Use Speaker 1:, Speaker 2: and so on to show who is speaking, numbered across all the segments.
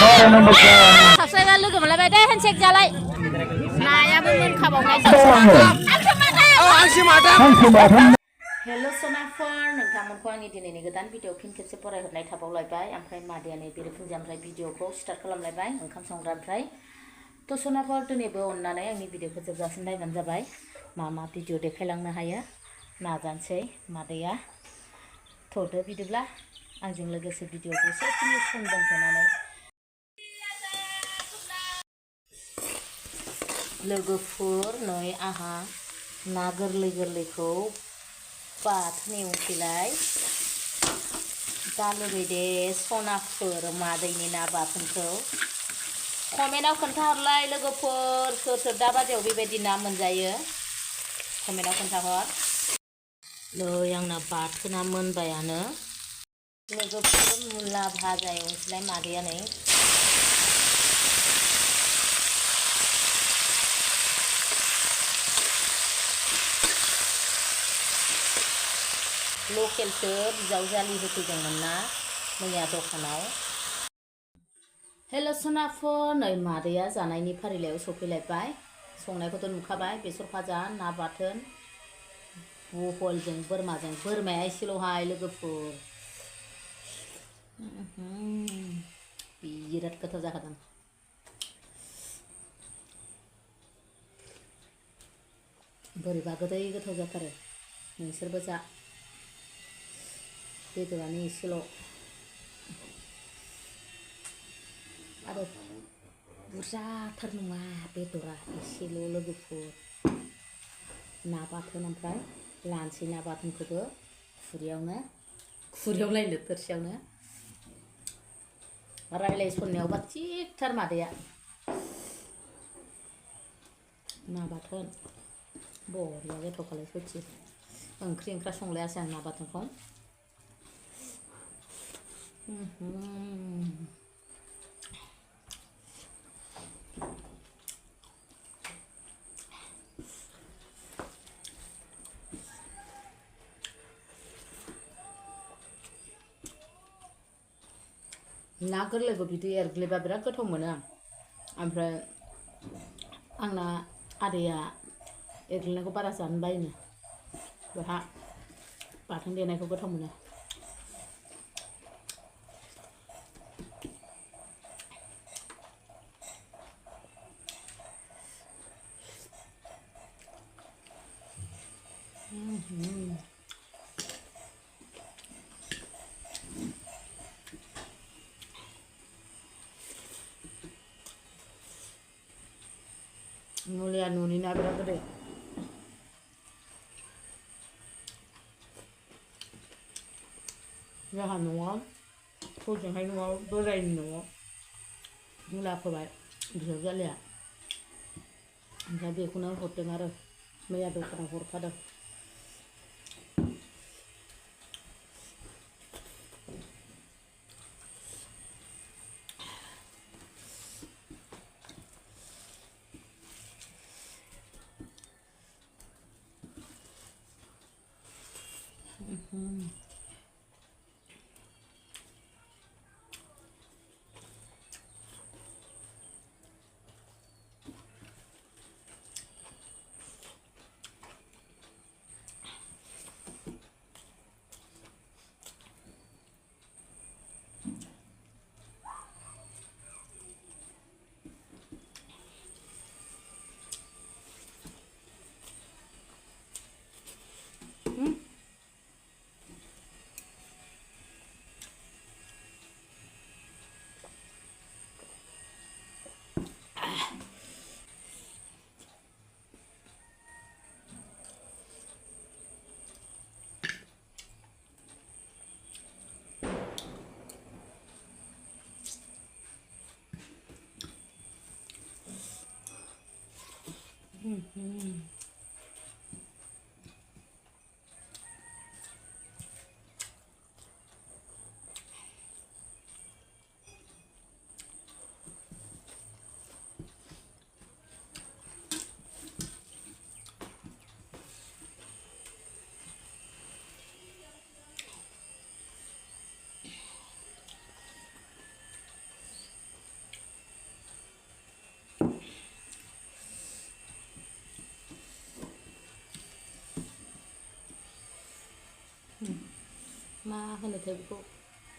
Speaker 1: Subscribe lu gimana beda handshake jalan. Nah ya bener kabarnya. Hello Sonafor नोंथांमोनखौ आंनि दिनैनि गोदान video फिन खेबसे फरायहरनाय थाबावलायबाय ओमफ्राय मादैयानो बेरेफुंजानिफ्राय भिडिअखौ स्टार्ट खालामलायबाय ओंखाम संग्रानिफ्राय थ' सोनाफोर दिनैबो अननानै आंनि भिडिअखौ जोबजासिम नायबानो जाबाय मा भिडिअ देखायलांनो हायो नाजानोसै मादैया थ'दो बिदिब्ला आंजों लोगोसे भिडिअखौ एसेखिनि सम दोनथ'नानै लोगोफोर नै आहा ना गोरलैखौ बाथोन एवनोसैलाय दा लुबैदे सनाफोर मादैनि ना बाथोनखौ कमेन्टआव खोन्थाहरलाय लोगोफोर सोर दा बादियाव बेबायदि ना मोनजायो कमेन्टआव खोन्थाहर नै आंना बाथोना मोनबायानो लोगोफोर मुला भाजा एवनोसैलाय मादैया नै लकेलसो बिजावजालि होफैदोंमोन ना मैया दखानाव हेल' सोनाफोर नै मादैया जानायनि फारिलायाव सफैलायबाय संनायखौथ' नुखाबाय बेसर भाजा ना बाथोन बहलजों बोरमाजों बोरमाया एसेल'हाय लोगोफोर बिराद गोथाव जाखादों बोरैबा गोदै गोथाव जाथारो नोंसोरबो जा बेदरानो एसेल' आरो बुरजाथार नङा बेदरा एसेल' लोगोफोर ना बाथोन ओमफ्राय लानोसै ना बाथोनखौबो खुरियाव लायनो थोरसियावनो रायलायसननायावबा थिगथार मादैया ना बाथोन बरिया गोथावखालाय सयथि ओंख्रि संलायासै आं ना बाथोनखौ ना गोरलैखौ बिदि एरग्लिबा बिराद गोथाव मोनो आं ओमफ्राय आंना आदैया एरग्लिनायखौ बारा जानो बायोनो बेहा बाथोन देनायखौ गोथाव मोनो मुलिया न'नि ना बिराद गोदै जोंहा न'आव हजोंहाय न'आव बोरायनि न'आव मुला फोबाय बिजावजालिया ओमफ्राय बेखौनो हरदों आरो मैया दखानाव हरफादों मा होनोथाय बेखौ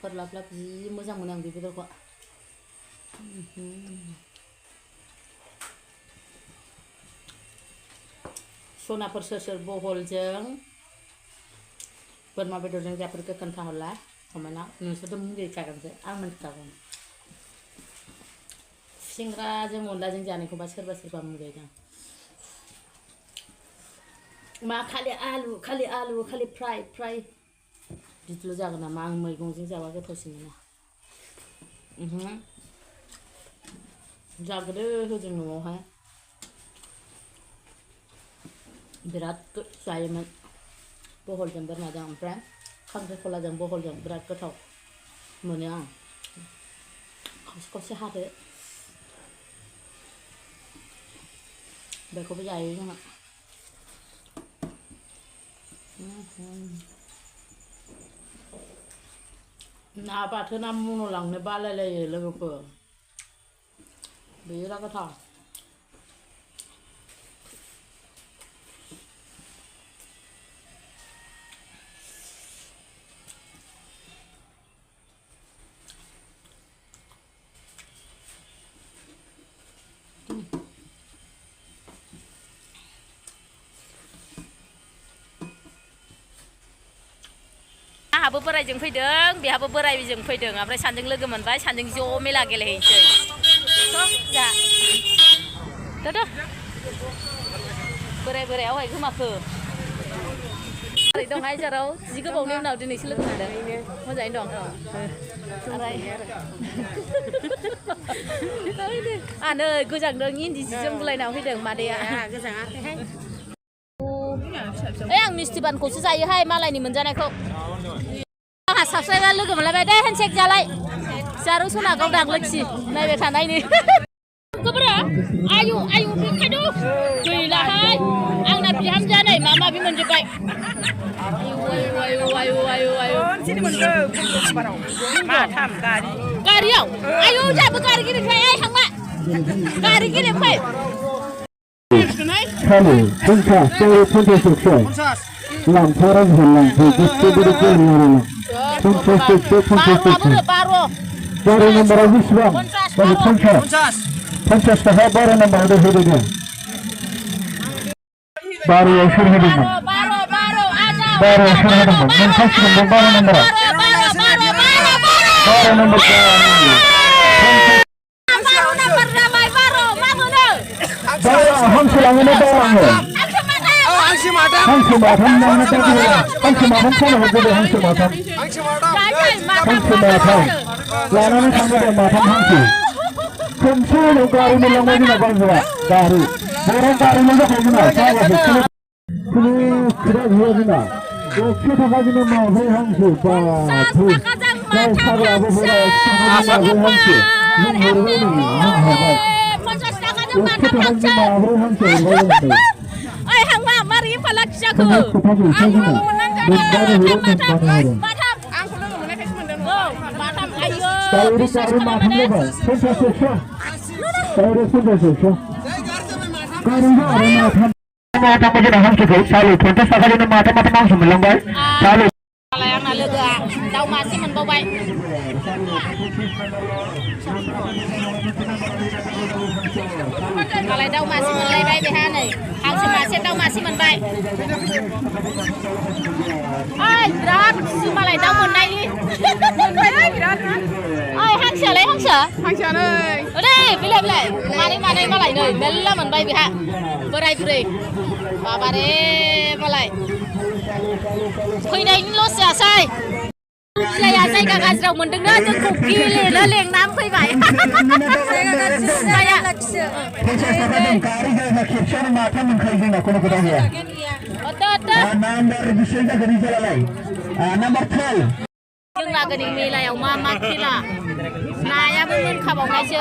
Speaker 1: फोरलाब लाब जि मोजां मोनो आं बे बेदरखौ सनाफोर सोर बहलजों बोरमा बेदरजों जाफोरखौ खोन्थाहरला समायना नोंसोरथ' मिथिखागोनसो आं मिथिखागौ सिंग्राजों अनलाजों जानायखौबा सोरबा मुगैदों मा खालि आलु खालि फ्राय बिदिल' जागोन नामा आं मैगंजों जाबा गोथावसिन मोनो जाग्रो होजों न'आवहाय बिराद जायोमोन बहलजों बोरमाजों ओमफ्राय खांख्रिखलाजों बहलजों बिराद गोथाव मोनो आं खावसे हादो बेखौबो जायो जोंहा ना बाथोना मन'लांनो बालायलायो लोगोफोर बिराद गोथाव आहाबो बोरायजों फैदों बेहाबो बोरायजों फैदों ओमफ्राय सानजों लोगो मोनबाय सानजों ज' मेला गेलेहैनोसै जा बोरायावहाय गोमाखो दं हाइजाराव जि गोबावनि उनाव दिनैसो लोगो मोनदों मोजाङैनो दं आनै गोजांदों इन्दि जि जोमगुलायना फैदों मादैया गोजाङाखैहाय आं मिस्टिबानखौसो जायोहाय मालायनि मोनजानायखौ आंहा साबस्क्राइबार लोगो मोनलायबाय दे हेन्डसेक जालाय जारौ सना गावदां लोगसि नायबाय थानायनि गोब्रा आयु बेखायनो गैलाहाय आंना बिहामजोआ नै माबा माबि मोनजोब्बाय गारियाव आयु जाबो गारि गिदिरखाय आइ थांमा गारि गिदिर फै
Speaker 2: Kali, punca, saya punca sukses. Lantaran hilang, begitu berikut hilang. Punca sukses. Baru nomor Wiswam, bagi punca. Punca setahap baru nomor ada hidupnya. Baru yang sudah hidupnya. Baru yang sudah hidupnya. Punca sebelum baru nomor. Baru nomor हांसो लांनो बावलाङो हांसो माथाम लांनो बावलाङो हांसो माथाम खोनाहरदो दे हांसो माथाम लानानै थांदो दे माथाम हांसो खनसे उनाव गारि मोनलांबाय जोंना बांजुआ गारि बर' गारिल' जाखायो जोंना जायाखै खुनु खोथा गैया जोंना 100 थाखा जोंनो माब्रै हांसो बाथौ जाय साग्राबो हरा 100 थाखा माब्रै हांसो जों हरबाय नोङो जों हरबाय
Speaker 1: Ay hangma mari pala kisaku. Matam ayo. Layangan lega, daun masih menbawa. Kalau daun masih menbawa beha nih, hasil masih daun masih menbawa. Ay berat, semalai daun menai ni. Ay hasil nih. Udah, pilih. Mana malai nih, bela menbawa beha. Berai. Bapa deh malai. फैनायनि लस जासै जाया जायगा गाज्रियाव मोनदोंना जोंखौ गेलेनो लेंनानै फैबाय जोंना गोदै मेलायाव मा खेला नायाबो मोनखाबावनायसो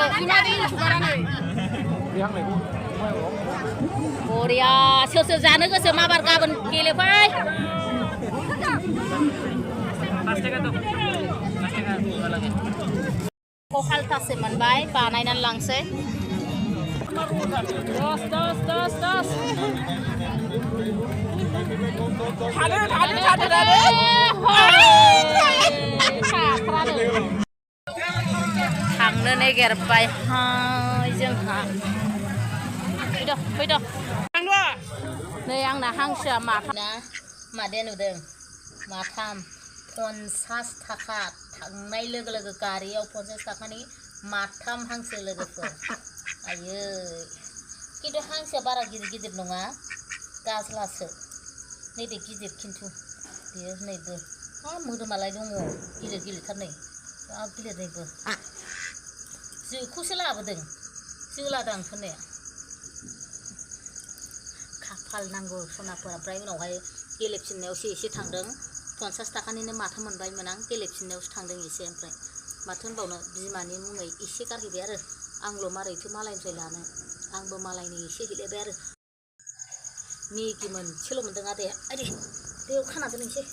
Speaker 1: बरिया सोर जानो गोसो माबार गाबोन गेलेफै खाल्थासे मोनबाय बानायनानै लांसै dos. थांनो नागिरबाय हाय जोंहा फैद' नै आंना हांसोआ माथाम ना मादैया नुदों माथाम 50 थाखा थांनाय लोगो लोगो गारियाव 50 थाखानि माथाम हांसो लोगोफोर आयै खिन्थु हांसोआ बारा गिदिर नङा गाज्लासो नैबे गिदिर खिन्थु बेयो नैबो मोदोमालाय दङ गिलिरथार नै गिलिरनैबो जोखौसो लाबोदों जोलादां होननाया खाफाल नांगौ सनाफोर ओमफ्राय उनावहाय गेलेफिननायावसो एसे थांदों 50 थाखानिनो माथाम मोनबायमोन आं गेलेफिननायावसो थांदों एसे ओमफ्राय माथो होनबावनो बिमानि मुङै एसे गारहैबाय आरो आंल' मारैथो मालायनिफ्राय लानो आंबो मालायनि एसे हैलायबाय आरो मेगि मोनसेल' मोनदों आदाया आइदि बेयाव खाना दोननोसै